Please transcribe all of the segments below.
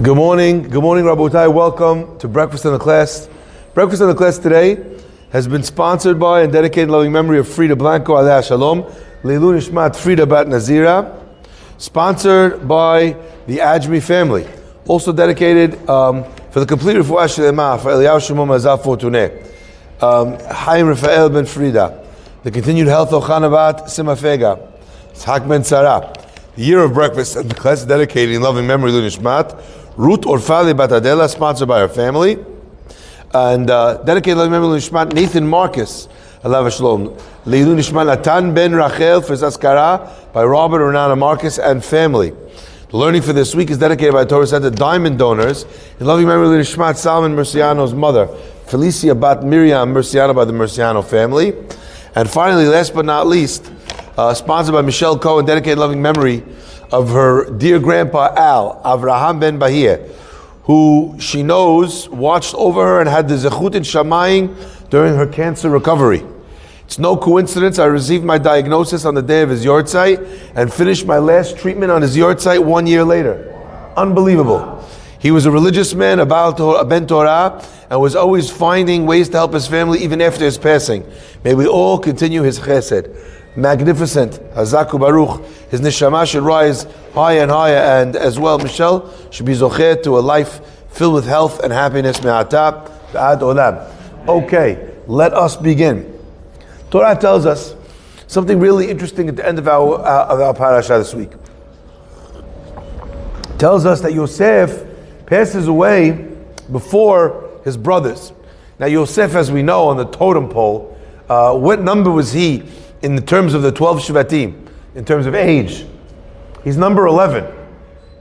Good morning, Rabotai. Welcome to Breakfast in the Class. Breakfast in the Class today has been sponsored by and dedicated in loving memory of Frida Blanco, Alea Shalom, Leilu Nishmat Frida Bat Nazira, sponsored by the Ajmi family. Also dedicated for the complete Refuah Shlema for Eliyahu Shimon Mazaf Fortuné, Chaim Rafael Ben Frida, the continued health of Chanavat Simafega, Tzhak Ben Sarah. The year of Breakfast in the Class dedicated in loving memory of Nishmat Ruth Orfali Batadela, sponsored by her family, and dedicated to memory of Nishmat Nathan Marcus, Rabbi Shlomo Leilu Nishmat Natan Ben Rachel for Zaskara by Robert Renana Marcus and family. The learning for this week is dedicated by Torah Center Diamond Donors in loving memory of Nishmat Salman Murciano's mother, Felicia Bat Miriam Murciano by the Murciano family. And finally, last but not least, sponsored by Michelle Cohen, dedicated loving memory of her dear grandpa Al, Avraham ben Bahir, who she knows watched over her and had the zechut in Shamayim during her cancer recovery. It's no coincidence I received my diagnosis on the day of his yortzeit and finished my last treatment on his yortzeit 1 year later. Unbelievable. He was a religious man, a ben Torah, and was always finding ways to help his family even after his passing. May we all continue his chesed. Magnificent, Chazak Baruch. His neshama should rise higher and higher, and as well, Michelle should be zocher to a life filled with health and happiness. Me'ata v'ad olam. Okay, let us begin. Torah tells us something really interesting at the end of our parasha this week. It tells us that Yosef passes away before his brothers. Now, Yosef, as we know on the totem pole, what number was he in the terms of the 12 Shvatim, in terms of age? He's number 11.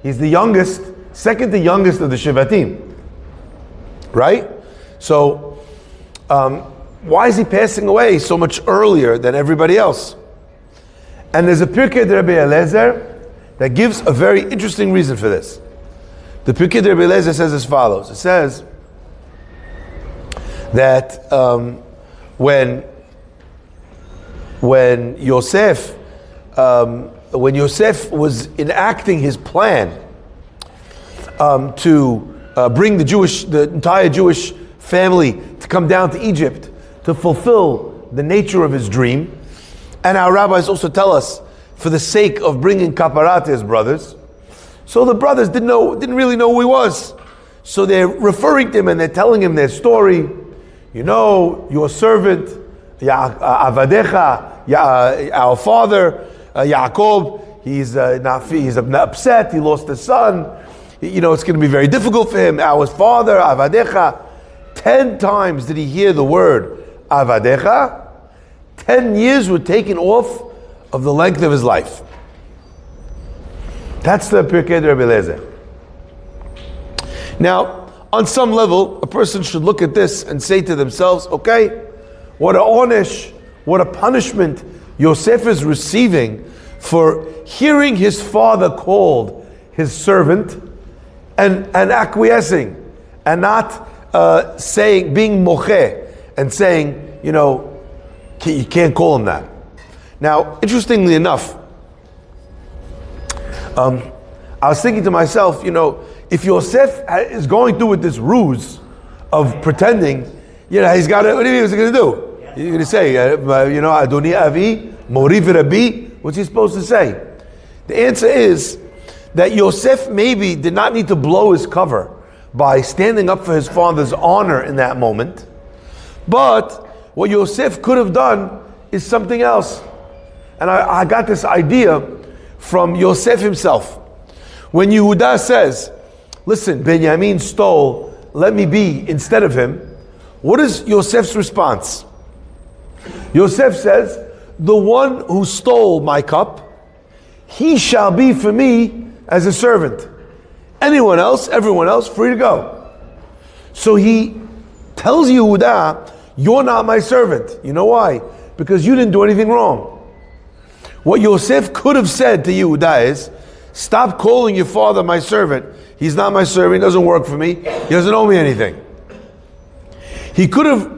He's the youngest, second to youngest of the Shvatim. Right? So, why is he passing away so much earlier than everybody else? And there's a Pirkei de Rabbi Eliezer that gives a very interesting reason for this. The Pirkei de Rabbi Eliezer says as follows. It says that when Yosef was enacting his plan to bring the entire Jewish family to come down to Egypt to fulfill the nature of his dream, and our rabbis also tell us for the sake of bringing kapara to his brothers. So the brothers didn't really know who he was. So they're referring to him and they're telling him their story. You know, your servant, Avadecha, our father, Yaakov, he's upset, he lost his son. You know, it's going to be very difficult for him. Our father, Avadecha. 10 times did he hear the word Avadecha. 10 years were taken off of the length of his life. That's the Pirkei de Rabbi Eliezer. Now, on some level, a person should look at this and say to themselves, okay, what a onesh, what a punishment Yosef is receiving for hearing his father called his servant and acquiescing and not saying, being mocheh and saying, you know, you can't call him that. Now, interestingly enough, I was thinking to myself, you know, if Yosef is going through with this ruse of pretending, you know, he's got to, what do you mean, what's he going to do? You're going to say, you know, Adoni Avi, Mori v'Rabbi, what's he supposed to say? The answer is that Yosef maybe did not need to blow his cover by standing up for his father's honor in that moment. But what Yosef could have done is something else. And I got this idea from Yosef himself. When Yehuda says, listen, Benjamin stole, let me be instead of him, what is Yosef's response? Yosef says, the one who stole my cup, he shall be for me as a servant. Anyone else, everyone else, free to go. So he tells Yehuda, you're not my servant. You know why? Because you didn't do anything wrong. What Yosef could have said to Yehuda is, stop calling your father my servant. He's not my servant, he doesn't work for me, he doesn't owe me anything. He could have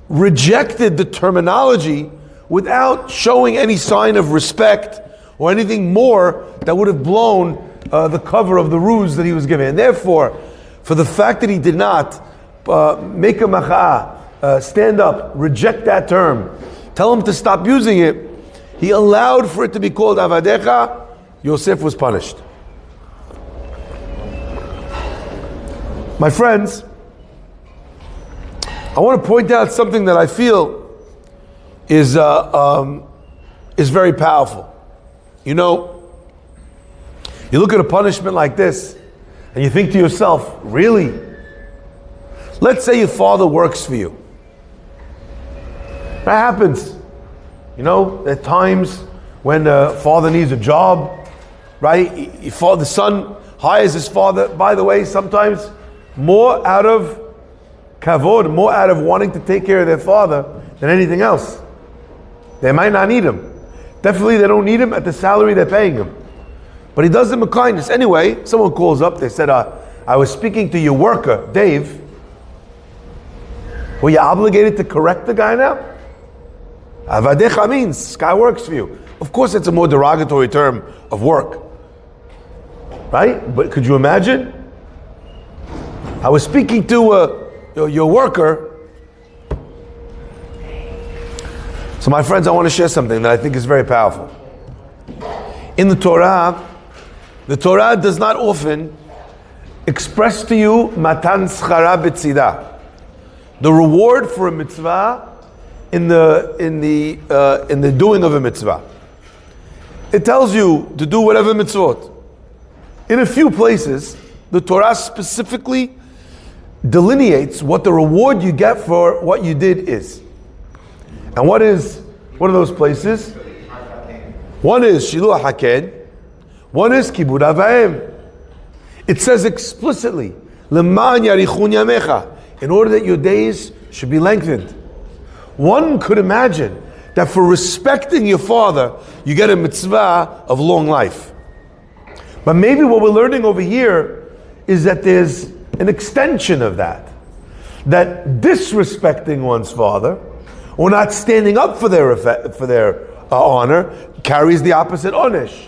rejected the terminology without showing any sign of respect or anything more that would have blown the cover of the ruse that he was giving. And therefore, for the fact that he did not make a macha'ah, stand up, reject that term, tell him to stop using it, he allowed for it to be called avadecha. Yosef was punished. My friends, I want to point out something that I feel is very powerful. You know, you look at a punishment like this, and you think to yourself, really? Let's say your father works for you. That happens. You know, at times when the father needs a job, right? The son hires his father, by the way, sometimes more out of kavod, more out of wanting to take care of their father than anything else. They might not need him. Definitely they don't need him at the salary they're paying him. But he does them a kindness. Anyway, someone calls up, they said, I was speaking to your worker, Dave. Were you obligated to correct the guy now? Avadecha means, this guy works for you. Of course it's a more derogatory term of work. Right? But could you imagine? I was speaking to your worker. So my friends, I want to share something that I think is very powerful. In the Torah does not often express to you matan schara b'tzidah, the reward for a mitzvah in the doing of a mitzvah. It tells you to do whatever mitzvot. In a few places, the Torah specifically delineates what the reward you get for what you did is. And what are those places? One is Shiluach HaKen, one is Kibud Avayim. It says explicitly, L'man yarichun yamecha, in order that your days should be lengthened. One could imagine that for respecting your father, you get a mitzvah of long life. But maybe what we're learning over here is that there's an extension of that. That disrespecting one's father, or not standing up for their honor, carries the opposite onish.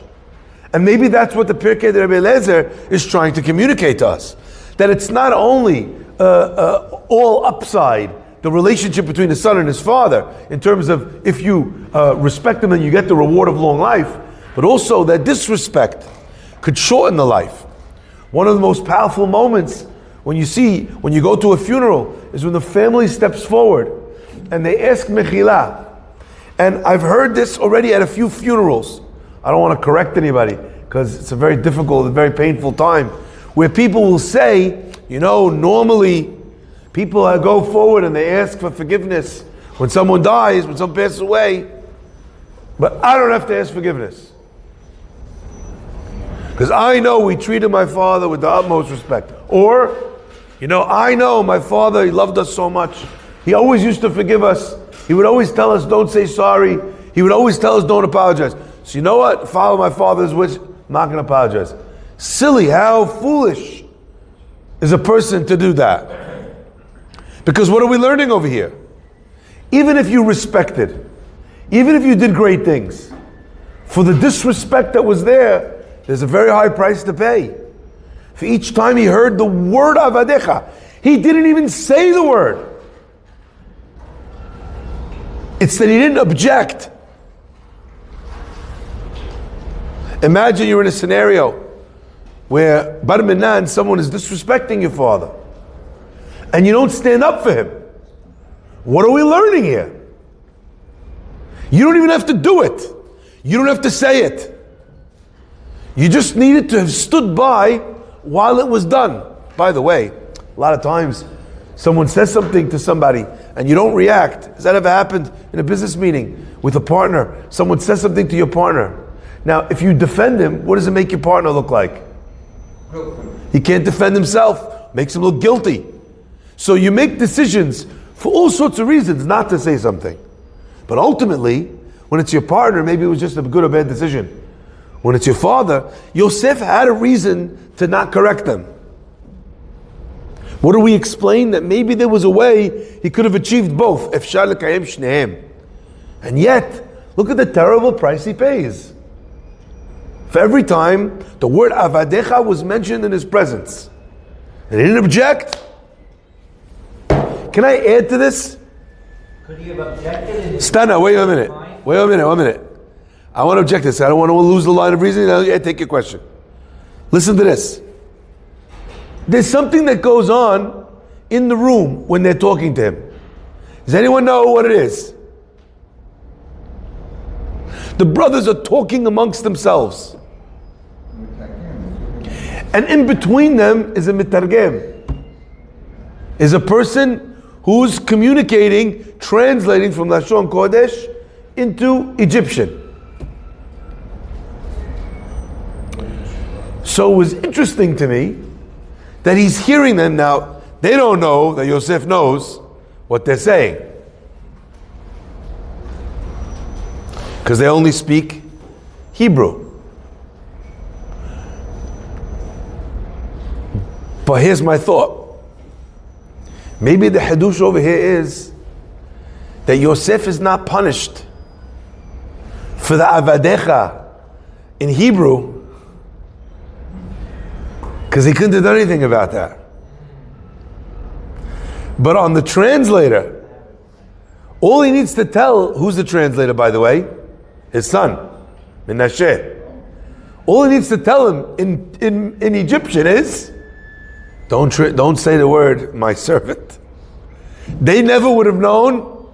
And maybe that's what the Pirkei de Rabbi Eliezer is trying to communicate to us. That it's not only all upside, the relationship between the son and his father, in terms of if you respect him, then you get the reward of long life, but also that disrespect could shorten the life. One of the most powerful moments when you go to a funeral is when the family steps forward and they ask mechila. And I've heard this already at a few funerals. I don't want to correct anybody because it's a very difficult and very painful time, where people will say, you know, normally people go forward and they ask for forgiveness when someone dies, when someone passes away, but I don't have to ask forgiveness. Because I know we treated my father with the utmost respect. Or, you know, I know my father, he loved us so much. He always used to forgive us. He would always tell us, don't say sorry. He would always tell us, don't apologize. So you know what? Follow my father's wish. I'm not going to apologize. Silly, how foolish is a person to do that? Because what are we learning over here? Even if you respected, even if you did great things, for the disrespect that was there, there's a very high price to pay. For each time he heard the word avadecha, he didn't even say the word. It's that he didn't object. Imagine you're in a scenario where bar minan, someone is disrespecting your father, and you don't stand up for him. What are we learning here? You don't even have to do it. You don't have to say it. You just needed to have stood by while it was done. By the way, a lot of times someone says something to somebody and you don't react. Has that ever happened in a business meeting with a partner? Someone says something to your partner. Now, if you defend him, what does it make your partner look like? He can't defend himself. Makes him look guilty. So you make decisions for all sorts of reasons not to say something. But ultimately, when it's your partner, maybe it was just a good or bad decision. When it's your father, Yosef had a reason to not correct them. What do we explain? That maybe there was a way he could have achieved both. Efshar l'kayem shnehem. And yet, look at the terrible price he pays. for every time the word avadecha was mentioned in his presence. And he didn't object. Can I add to this? Could he have objected? Stana, wait a minute. Wait a minute. I want to object to this. I don't want to lose the line of reasoning. I'll take your question. Listen to this. There's something that goes on in the room when they're talking to him. Does anyone know what it is? The brothers are talking amongst themselves. And in between them is a mitargem. Is a person who's communicating, translating from Lashon Kodesh into Egyptian. So it was interesting to me that he's hearing them now. They don't know that Yosef knows what they're saying, because they only speak Hebrew. But here's my thought. Maybe the hadush over here is that Yosef is not punished for the avadecha in Hebrew because he couldn't have done anything about that. But on the translator, all he needs to tell, who's the translator, by the way? His son, Menashe. All he needs to tell him in Egyptian is, don't say the word, my servant. They never would have known.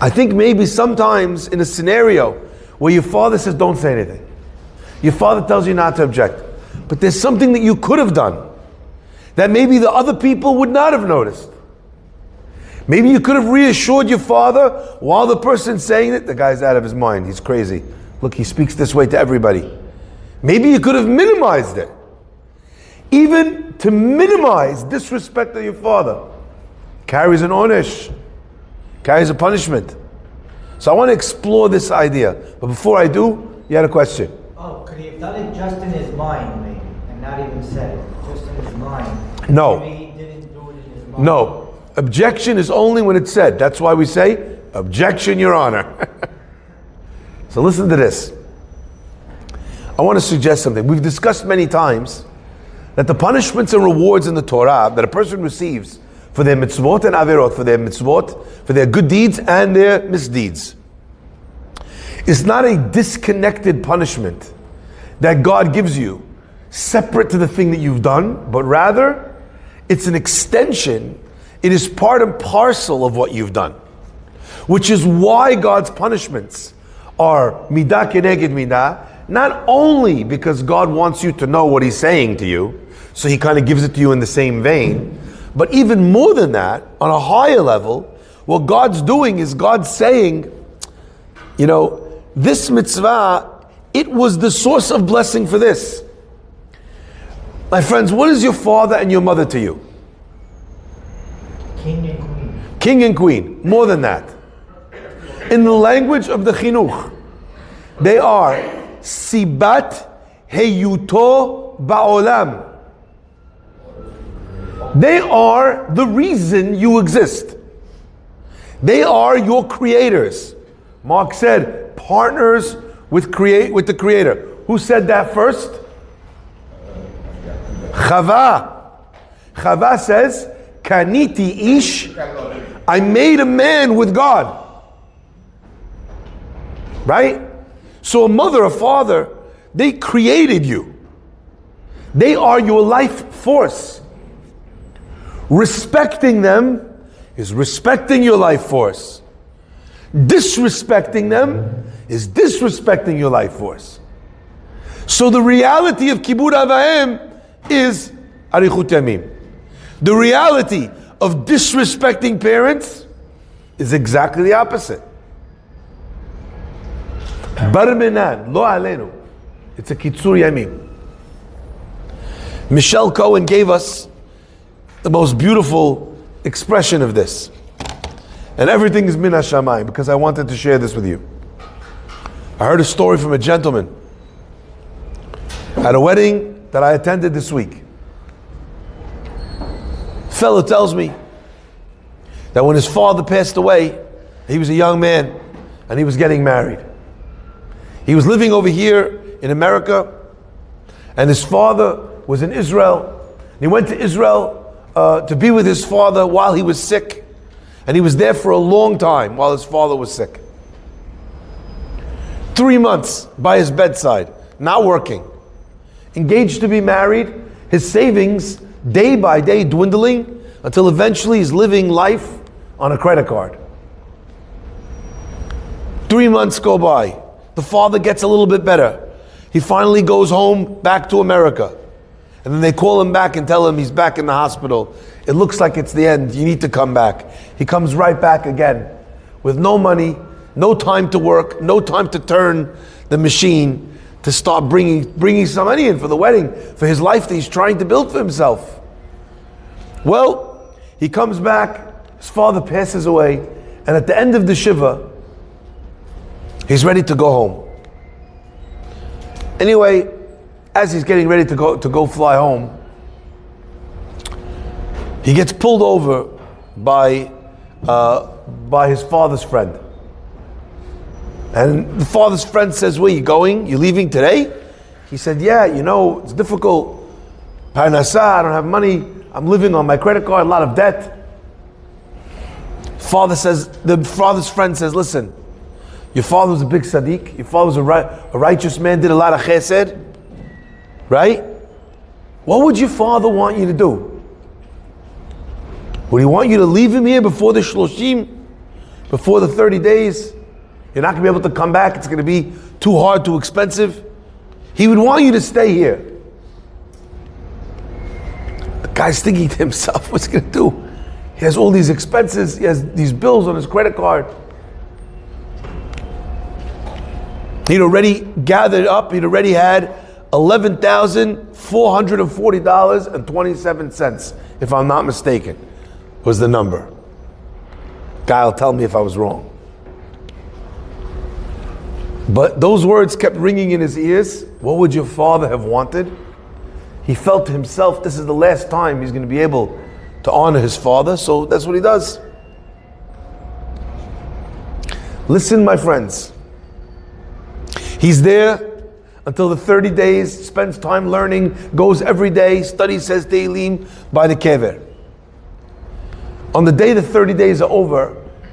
I think maybe sometimes in a scenario where your father says, don't say anything. Your father tells you not to object. But there's something that you could have done that maybe the other people would not have noticed. Maybe you could have reassured your father while the person's saying it. The guy's out of his mind. He's crazy. Look, he speaks this way to everybody. Maybe you could have minimized it. Even to minimize disrespect of your father carries an onesh, carries a punishment. So I want to explore this idea. But before I do, you had a question. Oh, could he have done it just in his mind, maybe, and not even said it? Just in his mind. No. Maybe he didn't do it in his mind. No. Objection is only when it's said. That's why we say, objection, Your Honor. So listen to this. I want to suggest something. We've discussed many times that the punishments and rewards in the Torah that a person receives for their mitzvot and averot, for their mitzvot, for their good deeds and their misdeeds, is not a disconnected punishment that God gives you separate to the thing that you've done, but rather it's an extension. It is part and parcel of what you've done, which is why God's punishments are midah keneged midah, not only because God wants you to know what He's saying to you, so He kind of gives it to you in the same vein, but even more than that, on a higher level, what God's doing is God's saying, you know, this mitzvah, it was the source of blessing for this. My friends, what is your father and your mother to you? King and queen. King and queen. More than that. In the language of the chinuch, they are sibat heyuto ba'olam. They are the reason you exist. They are your creators. Mark said, partners with the Creator. Who said that first? Chava. Chava says, Kaniti ish, I made a man with God. Right? So a mother, a father, they created you. They are your life force. Respecting them is respecting your life force. Disrespecting them is disrespecting your life force. So the reality of Kibud Avaim is Arichut Yamim. The reality of disrespecting parents is exactly the opposite. Bar minan, lo alenu. It's a Kitzur Yamim. Michelle Cohen gave us the most beautiful expression of this. And everything is min hashamayim, because I wanted to share this with you. I heard a story from a gentleman at a wedding that I attended this week. Fellow tells me that when his father passed away, he was a young man and he was getting married. He was living over here in America, and his father was in Israel. He went to Israel to be with his father while he was sick, and he was there for a long time while his father was sick. 3 months by his bedside, not working, engaged to be married, his savings day by day dwindling until eventually he's living life on a credit card. 3 months go by. The father gets a little bit better. He finally goes home back to America. And then they call him back and tell him he's back in the hospital. It looks like it's the end. You need to come back. He comes right back again with no money, no time to work, no time to turn the machine to start bringing some money in for the wedding, for his life that he's trying to build for himself. Well, he comes back, his father passes away, and at the end of the Shiva, he's ready to go home. Anyway, as he's getting ready to go fly home, he gets pulled over by his father's friend. And the father's friend says, "Where are you going? You leaving today?" He said, "Yeah, it's difficult. Parnasa, I don't have money. I'm living on my credit card, a lot of debt." The father's friend says, "Listen, your father was a big tzaddik. Your father was a righteous man, did a lot of chesed, right? What would your father want you to do? Would he want you to leave him here before the shloshim, before the 30 days? You're not going to be able to come back. It's going to be too hard, too expensive. He would want you to stay here." The guy's thinking to himself, what's he going to do? He has all these expenses. He has these bills on his credit card. He'd already gathered up. He'd already had $11,440.27, if I'm not mistaken, was the number. Guy will tell me if I was wrong. But those words kept ringing in his ears. What would your father have wanted? He felt to himself, this is the last time he's going to be able to honor his father, so that's what he does. Listen, my friends. He's there until the 30 days, spends time learning, goes every day, studies, says Tehillim by the kever. On the day the 30 days are over,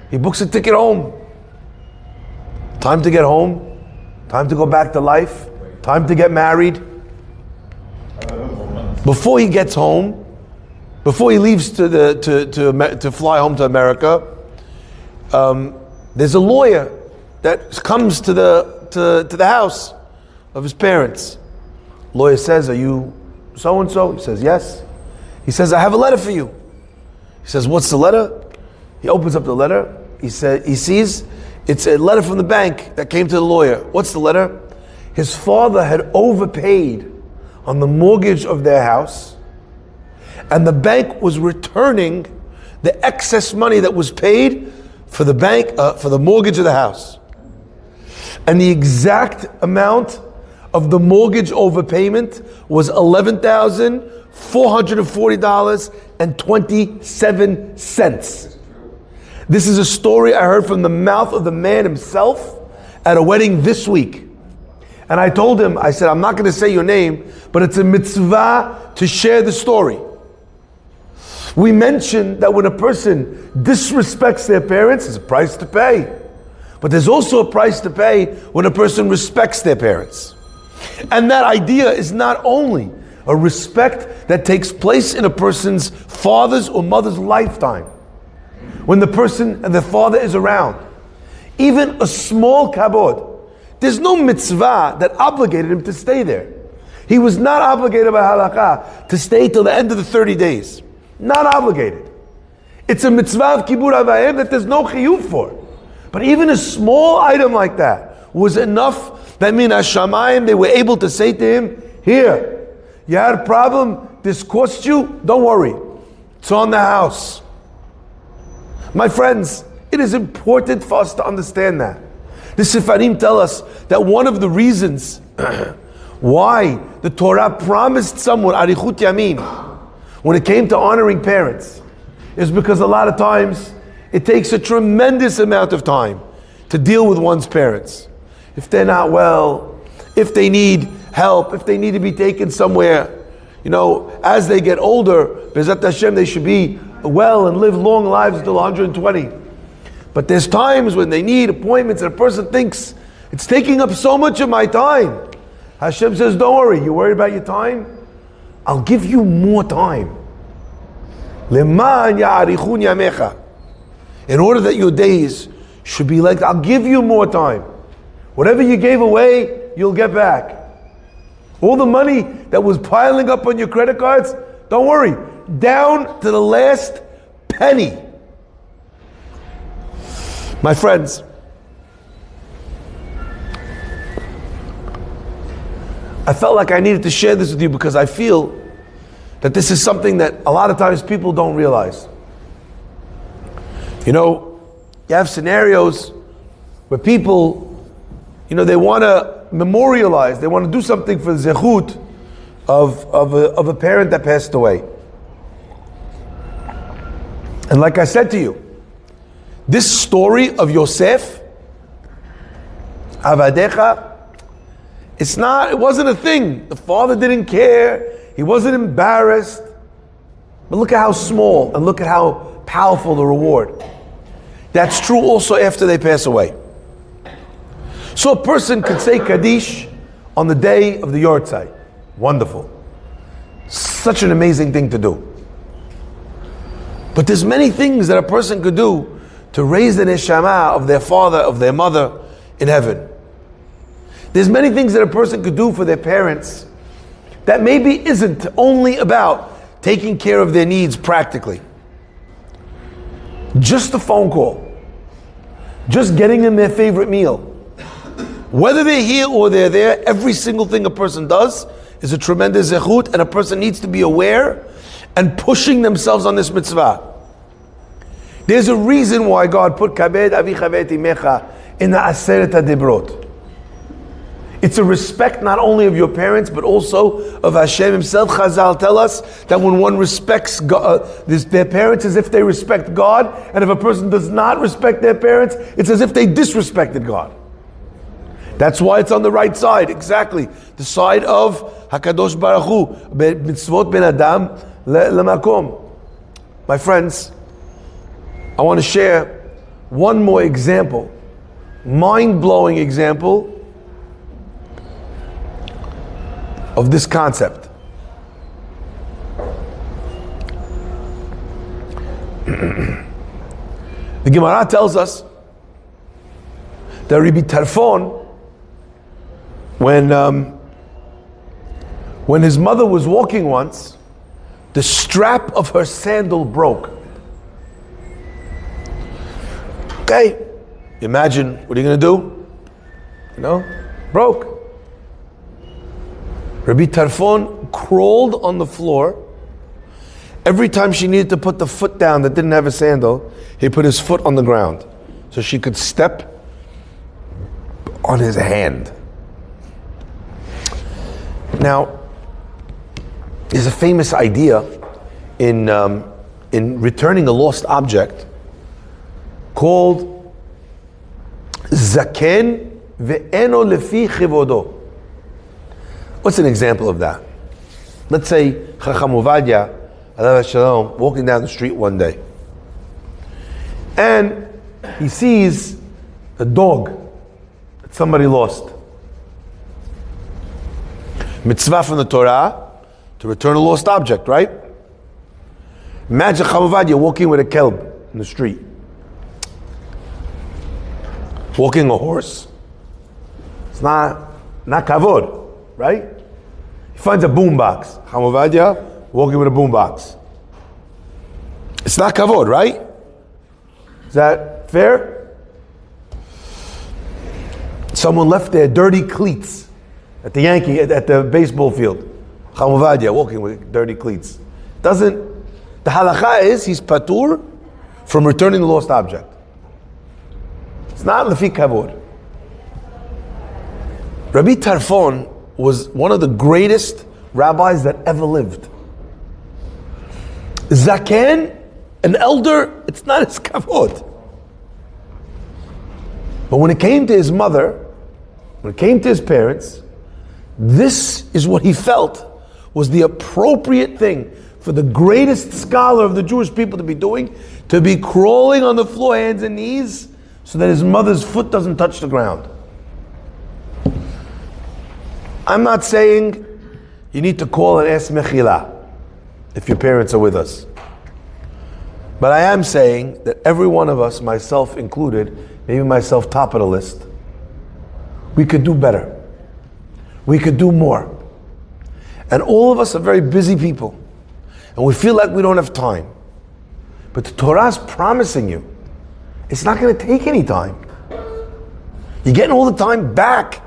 he books a ticket home. Time to get home, time to go back to life, time to get married. Before he gets home, before he leaves to fly home to America, there's a lawyer that comes to the house of his parents. Lawyer says, "Are you so and so?" He says, "Yes." He says, "I have a letter for you." He says, "What's the letter?" He opens up the letter. He sees it's a letter from the bank that came to the lawyer. What's the letter? His father had overpaid on the mortgage of their house, and the bank was returning the excess money that was paid for the bank for the mortgage of the house. And the exact amount of the mortgage overpayment was $11,440.27. This is a story I heard from the mouth of the man himself at a wedding this week. And I told him, I said, I'm not going to say your name, but it's a mitzvah to share the story. We mentioned that when a person disrespects their parents, there's a price to pay. But there's also a price to pay when a person respects their parents. And that idea is not only a respect that takes place in a person's father's or mother's lifetime, when the person and the father is around. Even a small kabod. There's no mitzvah that obligated him to stay there. He was not obligated by halakha to stay till the end of the 30 days. Not obligated. It's a mitzvah of kibur avayim that there's no chiyuv for. But even a small item like that was enough that min hashamayim, they were able to say to him, here, you had a problem, this cost you, don't worry. It's on the house. My friends, it is important for us to understand that. The Sefarim tell us that one of the reasons why the Torah promised someone arichut yamin when it came to honoring parents is because a lot of times it takes a tremendous amount of time to deal with one's parents. if they're not well, if they need help, if they need to be taken somewhere, as they get older, B'ezrat Hashem, they should be well and live long lives until 120. But there's times when they need appointments and a person thinks, it's taking up so much of my time. Hashem says, don't worry, you worried about your time? I'll give you more time. Leman ya'arichun yamecha. In order that your days should be like, I'll give you more time. Whatever you gave away, you'll get back. All the money that was piling up on your credit cards, don't worry, down to the last penny. My friends, I felt like I needed to share this with you because I feel that this is something that a lot of times people don't realize. You have scenarios where people, they want to memorialize, they want to do something for the zechut of a parent that passed away. And like I said to you, this story of Yosef, Avadecha, it wasn't a thing. The father didn't care. He wasn't embarrassed. But look at how small and look at how powerful the reward. That's true also after they pass away. So a person could say Kaddish on the day of the Yortzeit. Wonderful. Such an amazing thing to do. But there's many things that a person could do to raise the neshama of their father, of their mother in heaven. There's many things that a person could do for their parents that maybe isn't only about taking care of their needs practically. Just a phone call. Just getting them their favorite meal. Whether they're here or they're there, every single thing a person does is a tremendous zechut, and a person needs to be aware and pushing themselves on this mitzvah. There's a reason why God put Kabed Avicha V'et Imecha in the Aseret HaDibrot. It's a respect not only of your parents, but also of Hashem Himself. Chazal tell us that when one respects God, their parents, as if they respect God, and if a person does not respect their parents, it's as if they disrespected God. That's why it's on the right side, exactly. The side of HaKadosh Baruch Hu, mitzvot ben Adam lemakom. My friends, I want to share one more example, mind-blowing example of this concept. The Gemara tells us that Rabbi Tarfon, when his mother was walking once, the strap of her sandal broke. Okay, imagine, what are you going to do? Broke. Rabbi Tarfon crawled on the floor. Every time she needed to put the foot down that didn't have a sandal, he put his foot on the ground so she could step on his hand. Now, there's a famous idea in returning a lost object called Zaken ve'eno lefi chivodo. What's an example of that? Let's say Chacham Ovadia, alav shalom, walking down the street one day, and he sees a dog that somebody lost. Mitzvah from the Torah to return a lost object, right? Imagine Chacham Ovadia walking with a kelb in the street, walking a horse. It's not kavod, right? He finds a boombox. Chacham Ovadia walking with a boombox. It's not kavod, right? Is that fair? Someone left their dirty cleats at the baseball field. Chacham Ovadia walking with dirty cleats. The halacha is he's patur from returning the lost object. It's not lefi kavod. Rabbi Tarfon was one of the greatest rabbis that ever lived. Zaken, an elder, it's not his kavod. But when it came to his mother, when it came to his parents, this is what he felt was the appropriate thing for the greatest scholar of the Jewish people to be doing, to be crawling on the floor, hands and knees, so that his mother's foot doesn't touch the ground. I'm not saying you need to call and ask mechila if your parents are with us. But I am saying that every one of us, myself included, maybe myself top of the list, we could do better. We could do more. And all of us are very busy people. And we feel like we don't have time. But the Torah is promising you, it's not going to take any time. You're getting all the time back.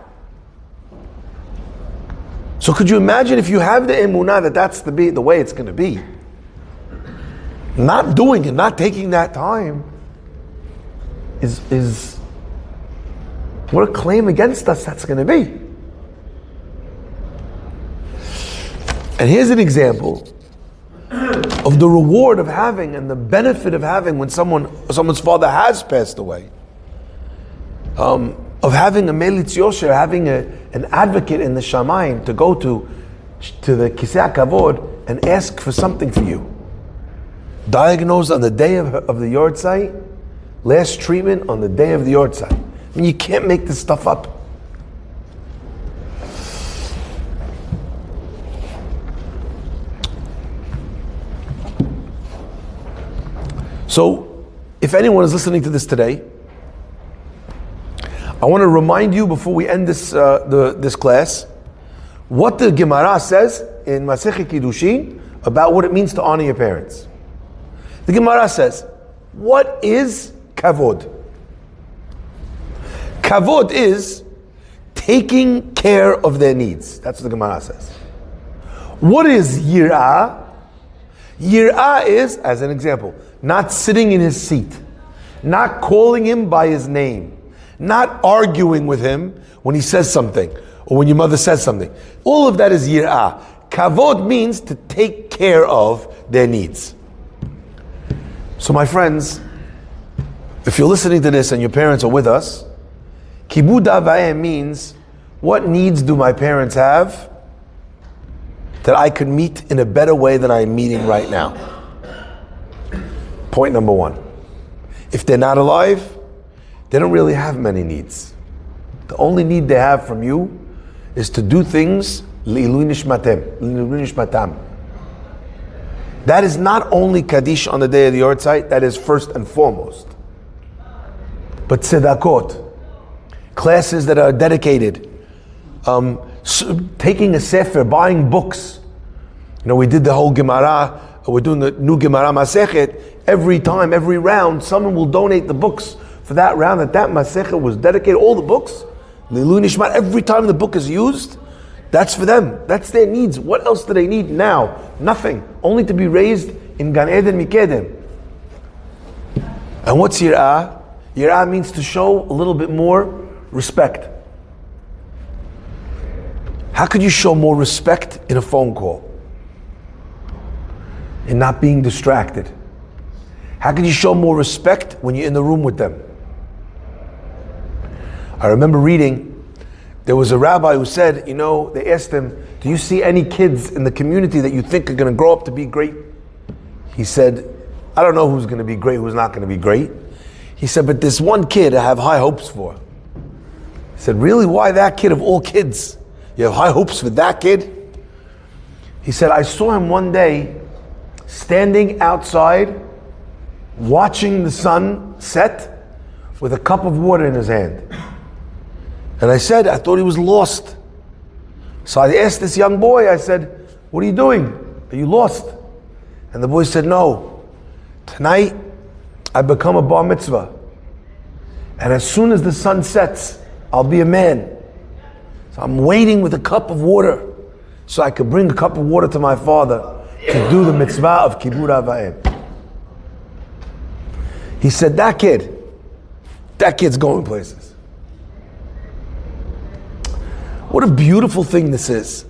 So could you imagine if you have the emunah that that's the way it's going to be? Not doing it, not taking that time is what a claim against us that's going to be. And here's an example of the reward of having and the benefit of having when someone's father has passed away. Of having a melitz yosher, having an advocate in the shamayim to go to the kisei kavod and ask for something for you. Diagnosed on the day of the yard site, last treatment on the day of the yard site. I mean, you can't make this stuff up. So, if anyone is listening to this today, I want to remind you before we end this class, what the Gemara says in Masechet Kiddushin about what it means to honor your parents. The Gemara says, what is kavod? Kavod is taking care of their needs. That's what the Gemara says. What is yirah? Yirah is, as an example, not sitting in his seat, not calling him by his name, not arguing with him when he says something, or when your mother says something. All of that is yirah. Kavod means to take care of their needs. So my friends, if you're listening to this and your parents are with us, kibud avayim means, what needs do my parents have that I could meet in a better way than I'm meeting right now? Point number one. If they're not alive, they don't really have many needs. The only need they have from you is to do things li'ilui nishmatam. That is not only Kaddish on the day of the yard site, that is first and foremost. But tzedakot, classes that are dedicated, taking a sefer, buying books. You know, we did the whole Gemara, we're doing the new Gemara Masechet. Every time, every round, someone will donate the books for that round that Masechet was dedicated. All the books, Lilu Nishmat, every time the book is used, that's for them. That's their needs. What else do they need now? Nothing. Only to be raised in Gan Eden Mikedem. And what's Yirah? Yirah means to show a little bit more respect. How could you show more respect in a phone call? In not being distracted. How could you show more respect when you're in the room with them? I remember reading, there was a rabbi who said, they asked him, do you see any kids in the community that you think are going to grow up to be great? He said, I don't know who's going to be great, who's not going to be great. He said, but this one kid I have high hopes for. He said, really? Why that kid of all kids? You have high hopes for that kid? He said, I saw him one day standing outside, watching the sun set with a cup of water in his hand. And I said, I thought he was lost. So I asked this young boy, I said, what are you doing? Are you lost? And the boy said, no. Tonight, I become a bar mitzvah. And as soon as the sun sets, I'll be a man. So I'm waiting with a cup of water so I could bring a cup of water to my father to do the mitzvah of kibud avayim. He said, that kid's going places. What a beautiful thing this is,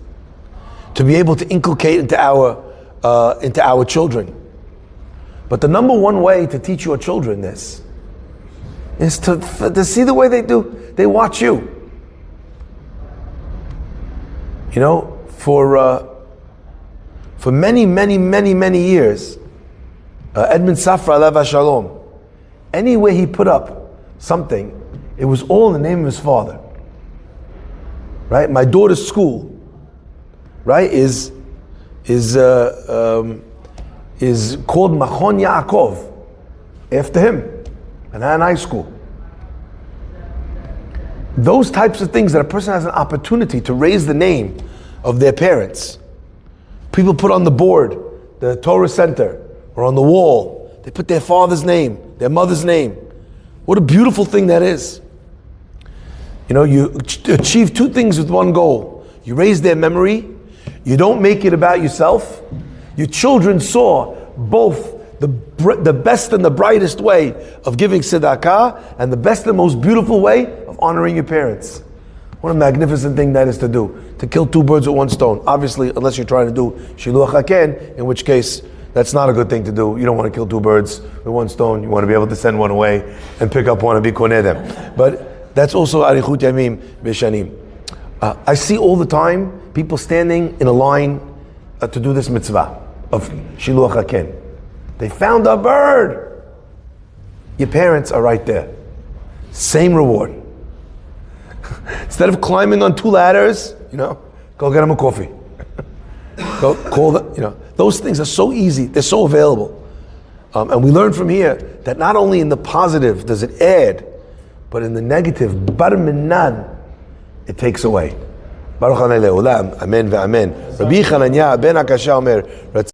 to be able to inculcate into our children. But the number one way to teach your children this is to see the way they do. They watch you. You know, for many, many, many, many years, Edmund Safra, alav shalom, anywhere he put up something, it was all in the name of his father. Right? My daughter's school, right, is called Machon Yaakov, after him, Manhattan High School. Those types of things that a person has an opportunity to raise the name of their parents. People put on the board, the Torah Center, or on the wall, they put their father's name, their mother's name. What a beautiful thing that is. You know, you achieve two things with one goal. You raise their memory, you don't make it about yourself. Your children saw both the best and the brightest way of giving tzedakah and the best and most beautiful way of honoring your parents. What a magnificent thing that is to do, to kill two birds with one stone. Obviously, unless you're trying to do shiluach haken, in which case that's not a good thing to do. You don't want to kill two birds with one stone. You want to be able to send one away and pick up one and be koneh them. But that's also arichut yamim b'shanim. I see all the time people standing in a line to do this mitzvah of shiluach haken. They found a bird. Your parents are right there. Same reward. Instead of climbing on two ladders, go get them a coffee. Go call them, those things are so easy. They're so available. And we learn from here that not only in the positive does it add, but in the negative, bar minan, it takes away. Baruch Hanei Le'olam. Amen ve'amen. Rabbi Chananya ben Akasha Omer,